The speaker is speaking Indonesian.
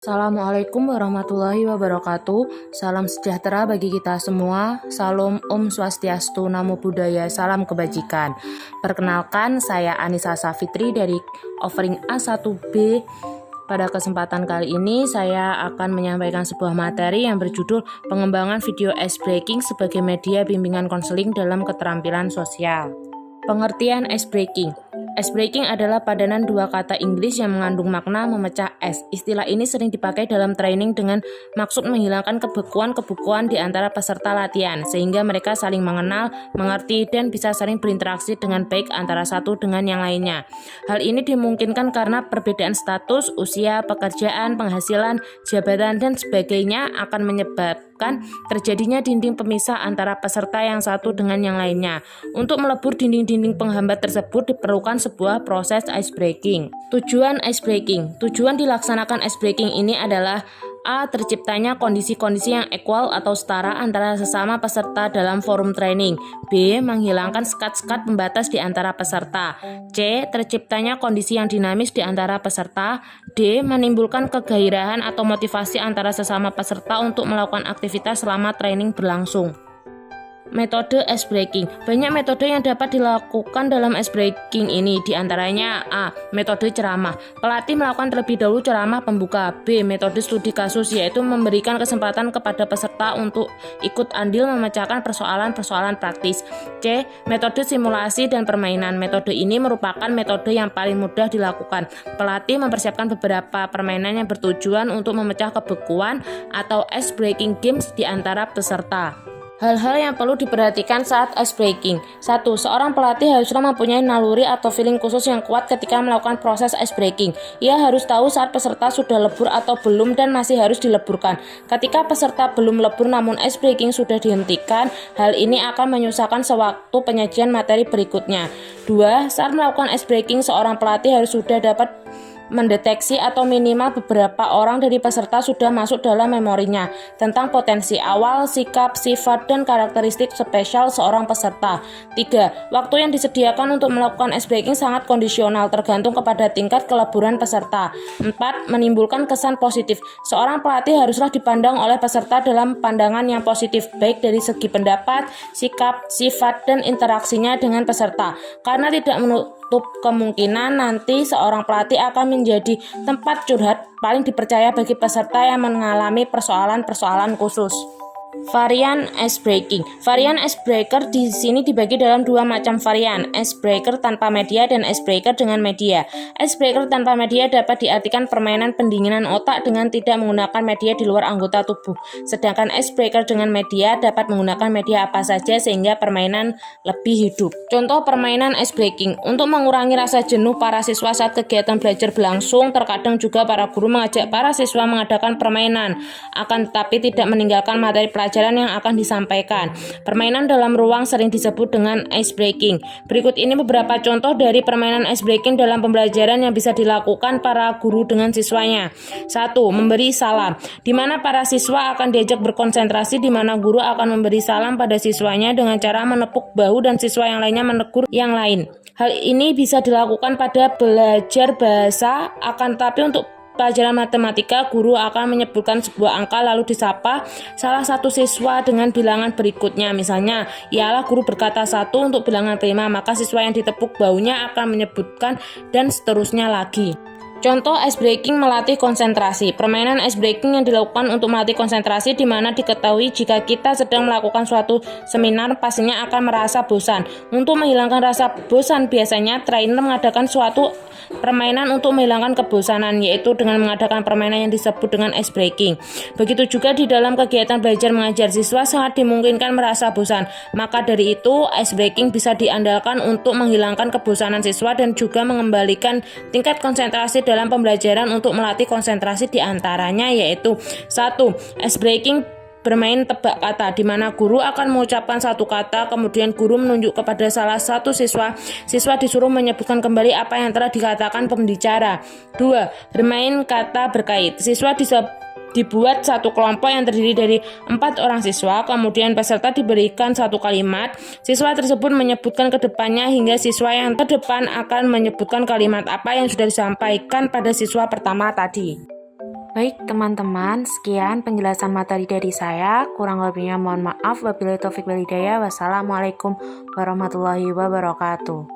Assalamualaikum warahmatullahi wabarakatuh. Salam sejahtera bagi kita semua. Salam Om Swastiastu, Namo Buddhaya, salam kebajikan. Perkenalkan, saya Anissa Safitri dari offering A1B. Pada kesempatan kali ini, saya akan menyampaikan sebuah materi yang berjudul Pengembangan Video Ice Breaking sebagai Media Bimbingan Konseling dalam Keterampilan Sosial. Pengertian ice breaking. Ice breaking adalah padanan dua kata Inggris yang mengandung makna memecah es. Istilah ini sering dipakai dalam training dengan maksud menghilangkan kebekuan-kebekuan di antara peserta latihan, sehingga mereka saling mengenal, mengerti, dan bisa saling berinteraksi dengan baik antara satu dengan yang lainnya. Hal ini dimungkinkan karena perbedaan status, usia, pekerjaan, penghasilan, jabatan, dan sebagainya akan menyebabkan terjadinya dinding pemisah antara peserta yang satu dengan yang lainnya. Untuk melebur dinding-dinding penghambat tersebut diperlukan sebuah proses ice breaking. Tujuan ice breaking. Tujuan dilaksanakan ice breaking ini adalah A. Terciptanya kondisi-kondisi yang equal atau setara antara sesama peserta dalam forum training. B. Menghilangkan sekat-sekat pembatas di antara peserta. C. Terciptanya kondisi yang dinamis di antara peserta. D. Menimbulkan kegairahan atau motivasi antara sesama peserta untuk melakukan aktivitas selama training berlangsung. Metode ice breaking. Banyak metode yang dapat dilakukan dalam ice breaking ini, diantaranya A. Metode ceramah. Pelatih melakukan terlebih dahulu ceramah pembuka. B. Metode studi kasus, yaitu memberikan kesempatan kepada peserta untuk ikut andil memecahkan persoalan-persoalan praktis. C. Metode simulasi dan permainan. Metode ini merupakan metode yang paling mudah dilakukan. Pelatih mempersiapkan beberapa permainan yang bertujuan untuk memecah kebekuan atau ice breaking games di antara peserta. Hal-hal yang perlu diperhatikan saat ice breaking. 1. Seorang pelatih haruslah mempunyai naluri atau feeling khusus yang kuat ketika melakukan proses ice breaking. Ia harus tahu saat peserta sudah lebur atau belum dan masih harus dileburkan. Ketika peserta belum lebur namun ice breaking sudah dihentikan, hal ini akan menyusahkan sewaktu penyajian materi berikutnya. 2. Saat melakukan ice breaking, seorang pelatih harus sudah dapat mendeteksi atau minimal beberapa orang dari peserta sudah masuk dalam memorinya tentang potensi awal, sikap, sifat, dan karakteristik spesial seorang peserta. 3. Waktu yang disediakan untuk melakukan ice breaking sangat kondisional tergantung kepada tingkat keleburan peserta. 4. Menimbulkan kesan positif. Seorang pelatih haruslah dipandang oleh peserta dalam pandangan yang positif, baik dari segi pendapat, sikap, sifat, dan interaksinya dengan peserta, karena tidak menutup kemungkinan nanti seorang pelatih akan menjadi tempat curhat paling dipercaya bagi peserta yang mengalami persoalan-persoalan khusus. Varian ice breaking. Varian ice breaker di sini dibagi dalam dua macam varian, ice breaker tanpa media dan ice breaker dengan media. Ice breaker tanpa media dapat diartikan permainan pendinginan otak dengan tidak menggunakan media di luar anggota tubuh. Sedangkan ice breaker dengan media dapat menggunakan media apa saja sehingga permainan lebih hidup. Contoh permainan ice breaking. Untuk mengurangi rasa jenuh para siswa saat kegiatan belajar berlangsung, terkadang juga para guru mengajak para siswa mengadakan permainan, akan tetapi tidak meninggalkan materi pelajaran yang akan disampaikan. Permainan dalam ruang sering disebut dengan ice breaking. Berikut ini beberapa contoh dari permainan ice breaking dalam pembelajaran yang bisa dilakukan para guru dengan siswanya. 1. Memberi salam, di mana para siswa akan diajak berkonsentrasi, di mana guru akan memberi salam pada siswanya dengan cara menepuk bahu dan siswa yang lainnya menegur yang lain. Hal ini bisa dilakukan pada belajar bahasa, akan tetapi untuk pelajaran matematika, guru akan menyebutkan sebuah angka lalu disapa salah satu siswa dengan bilangan berikutnya. Misalnya, ialah guru berkata 1 untuk bilangan prima, maka siswa yang ditepuk baunya akan menyebutkan dan seterusnya lagi. Contoh ice breaking melatih konsentrasi. Permainan ice breaking yang dilakukan untuk melatih konsentrasi di mana diketahui jika kita sedang melakukan suatu seminar pastinya akan merasa bosan. Untuk menghilangkan rasa bosan, biasanya trainer mengadakan suatu permainan untuk menghilangkan kebosanan, yaitu dengan mengadakan permainan yang disebut dengan ice breaking. Begitu juga di dalam kegiatan belajar mengajar, siswa sangat dimungkinkan merasa bosan. Maka dari itu, ice breaking bisa diandalkan untuk menghilangkan kebosanan siswa dan juga mengembalikan tingkat konsentrasi dalam pembelajaran untuk melatih konsentrasi di antaranya yaitu 1. Ice breaking bermain tebak kata, di mana guru akan mengucapkan satu kata, kemudian guru menunjuk kepada salah satu siswa. Siswa disuruh menyebutkan kembali apa yang telah dikatakan pembicara. 2. Bermain kata berkait. Siswa dibuat satu kelompok yang terdiri dari 4 orang siswa, kemudian peserta diberikan satu kalimat. Siswa tersebut menyebutkan ke depannya hingga siswa yang ke depan akan menyebutkan kalimat apa yang sudah disampaikan pada siswa pertama tadi. Baik teman-teman, sekian penjelasan materi dari saya. Kurang lebihnya mohon maaf. Wabillahi taufik wal hidayah. Wassalamualaikum warahmatullahi wabarakatuh.